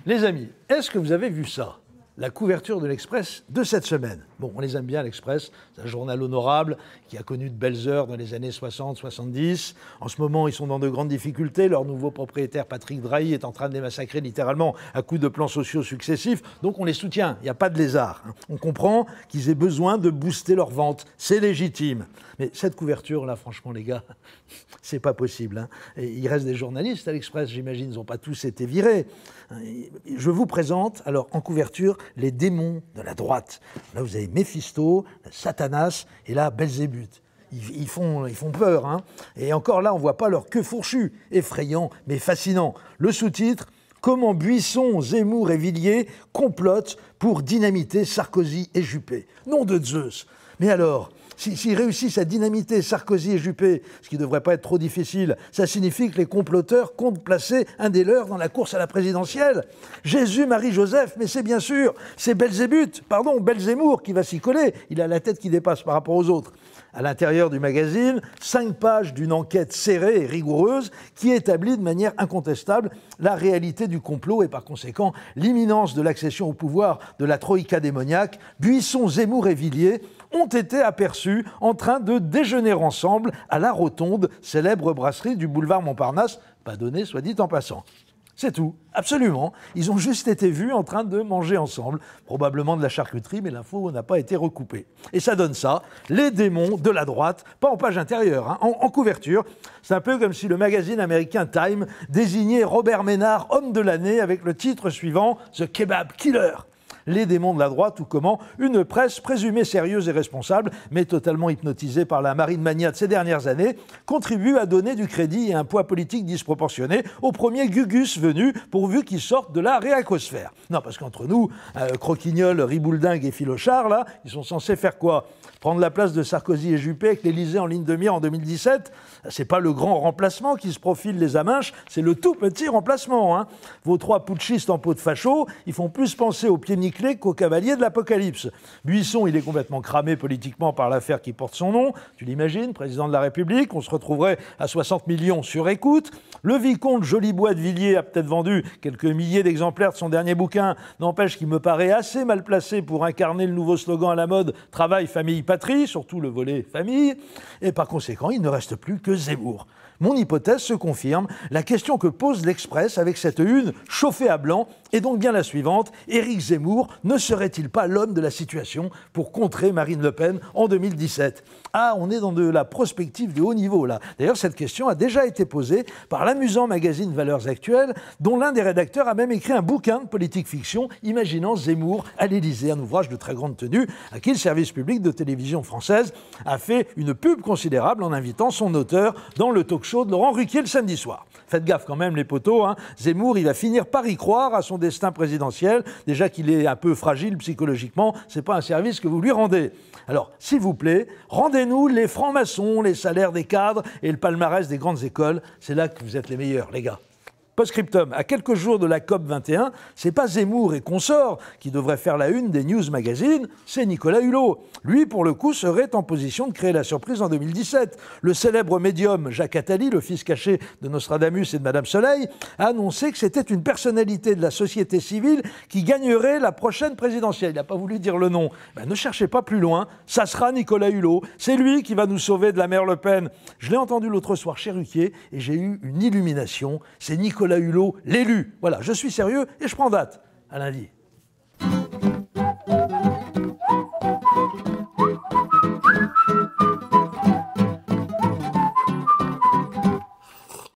Les amis, est-ce que vous avez vu ça? La couverture de l'Express de cette semaine. Bon, on les aime bien, l'Express, c'est un journal honorable qui a connu de belles heures dans les années 60-70. En ce moment, ils sont dans de grandes difficultés. Leur nouveau propriétaire, Patrick Drahi, est en train de les massacrer littéralement à coups de plans sociaux successifs. Donc on les soutient, il n'y a pas de lézard. On comprend qu'ils aient besoin de booster leurs ventes, c'est légitime. Mais cette couverture-là, franchement, les gars, c'est pas possible. Et il reste des journalistes à l'Express, j'imagine, ils n'ont pas tous été virés. Je vous présente, alors, en couverture, les démons de la droite. Là, vous avez Méphisto, Satanas et là, Belzébuth. Ils font peur. Hein. Et encore là, on ne voit pas leur queue fourchue. Effrayant, mais fascinant. Le sous-titre, comment Buisson, Zemmour et Villiers complotent pour dynamiter Sarkozy et Juppé. Nom de Zeus. Mais alors, s'ils réussissent à dynamiter Sarkozy et Juppé, ce qui ne devrait pas être trop difficile, ça signifie que les comploteurs comptent placer un des leurs dans la course à la présidentielle. Jésus, Marie, Joseph, mais c'est bien sûr, c'est Belzémour qui va s'y coller. Il a la tête qui dépasse par rapport aux autres. À l'intérieur du magazine, 5 pages d'une enquête serrée et rigoureuse qui établit de manière incontestable la réalité du complot et par conséquent l'imminence de l'accession au pouvoir de la troïka démoniaque. Buisson, Zemmour et Villiers ont été aperçus en train de déjeuner ensemble à la Rotonde, célèbre brasserie du boulevard Montparnasse, pas donné soit dit en passant. C'est tout, absolument. Ils ont juste été vus en train de manger ensemble, probablement de la charcuterie, mais l'info n'a pas été recoupée. Et ça donne ça, les démons de la droite, pas en page intérieure, hein, en couverture. C'est un peu comme si le magazine américain Time désignait Robert Ménard homme de l'année avec le titre suivant « The Kebab Killer ». Les démons de la droite, ou comment une presse présumée sérieuse et responsable, mais totalement hypnotisée par la marine mania de ces dernières années, contribue à donner du crédit et un poids politique disproportionné au premier Gugus venu, pourvu qu'il sorte de la réacosphère. Non, parce qu'entre nous, Croquignol, Ribouldingue et Filochard, là, ils sont censés faire quoi? Prendre la place de Sarkozy et Juppé avec l'Élysée en ligne de mire en 2017? C'est pas le grand remplacement qui se profile les Aminches, c'est le tout petit remplacement. Hein. Vos 3 putschistes en peau de facho, ils font plus penser aux pieds nickelés qu'aux cavaliers de l'Apocalypse. Buisson, il est complètement cramé politiquement par l'affaire qui porte son nom. Tu l'imagines, président de la République, on se retrouverait à 60 millions sur écoute. Le vicomte Jolibois de Villiers a peut-être vendu quelques milliers d'exemplaires de son dernier bouquin, n'empêche qu'il me paraît assez mal placé pour incarner le nouveau slogan à la mode « Travail, famille, patrie », surtout le volet famille, et par conséquent, il ne reste plus que Zemmour. Mon hypothèse se confirme, la question que pose l'Express avec cette une chauffée à blanc est donc bien la suivante. Éric Zemmour ne serait-il pas l'homme de la situation pour contrer Marine Le Pen en 2017 ? Ah, on est dans de la prospective de haut niveau là. D'ailleurs, cette question a déjà été posée par l'amusant magazine Valeurs Actuelles, dont l'un des rédacteurs a même écrit un bouquin de politique fiction imaginant Zemmour à l'Élysée, un ouvrage de très grande tenue à qui le service public de télévision française a fait une pub considérable en invitant son auteur dans le talk-show de Laurent Ruquier le samedi soir. Faites gaffe quand même les potos, hein. Zemmour il va finir par y croire à son destin présidentiel, déjà qu'il est un peu fragile psychologiquement, c'est pas un service que vous lui rendez. Alors, s'il vous plaît, rendez-nous les francs-maçons, les salaires des cadres et le palmarès des grandes écoles, c'est là que vous êtes les meilleurs les gars. Post-scriptum, à quelques jours de la COP 21, c'est pas Zemmour et consorts qui devraient faire la une des news magazines, c'est Nicolas Hulot. Lui, pour le coup, serait en position de créer la surprise en 2017. Le célèbre médium Jacques Attali, le fils caché de Nostradamus et de Madame Soleil, a annoncé que c'était une personnalité de la société civile qui gagnerait la prochaine présidentielle. Il n'a pas voulu dire le nom. Ben, ne cherchez pas plus loin, ça sera Nicolas Hulot. C'est lui qui va nous sauver de la mère Le Pen. Je l'ai entendu l'autre soir chez Ruquier et j'ai eu une illumination. C'est Nicolas Hulot, l'élu. Voilà, je suis sérieux et je prends date. À lundi.